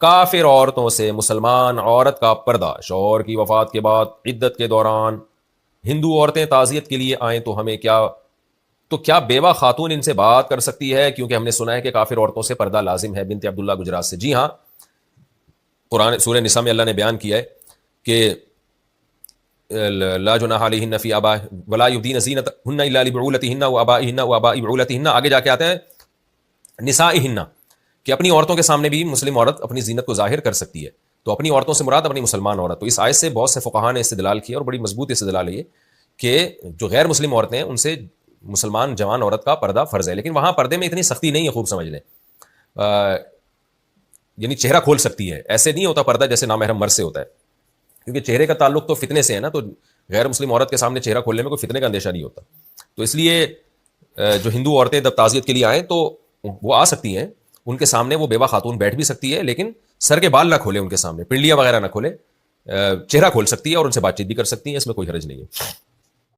کافر عورتوں سے مسلمان عورت کا پردہ شوہر کی وفات کے بعد عدت کے دوران ہندو عورتیں تعزیت کے لیے آئیں تو کیا بیوہ خاتون ان سے بات کر سکتی ہے؟ کیونکہ ہم نے سنا ہے کہ کافر عورتوں سے پردہ لازم ہے. بنت عبداللہ گجرات سے. جی ہاں، قرآن سورہ نساء میں اللہ نے بیان کیا ہے کہ لا جناح علیہن فی آبائہن ولا یبدین زینتہن الا لبعولتہن وآبائہن وآباء بعولتہن. آگے جا کے آتے ہیں نسائہن، کہ اپنی عورتوں کے سامنے بھی مسلم عورت اپنی زینت کو ظاہر کر سکتی ہے. تو اپنی عورتوں سے مراد اپنی مسلمان عورت. تو اس آیت سے بہت سے فقہاء نے استدلال کیا اور بڑی مضبوط استدلال ہے یہ کہ جو غیر مسلم عورتیں ہیں ان سے مسلمان جوان عورت کا پردہ فرض ہے. لیکن وہاں پردے میں اتنی سختی نہیں ہے، خوب سمجھ لیں. یعنی چہرہ کھول سکتی ہے، ایسے نہیں ہوتا پردہ جیسے نامحرم مرد سے ہوتا ہے، کیونکہ چہرے کا تعلق تو فتنے سے ہے نا. تو غیر مسلم عورت کے سامنے چہرہ کھولنے میں کوئی فتنے کا اندیشہ نہیں ہوتا. تو اس لیے جو ہندو عورتیں جب تعزیت کے لیے آئیں تو وہ آ سکتی ہیں، ان کے سامنے وہ بیوہ خاتون بیٹھ بھی سکتی ہے، لیکن سر کے بال نہ کھولے، ان کے سامنے پنڈلیاں وغیرہ نہ کھولے، چہرہ کھول سکتی ہے اور ان سے بات چیت بھی کر سکتی ہیں. اس میں کوئی حرج نہیں ہے.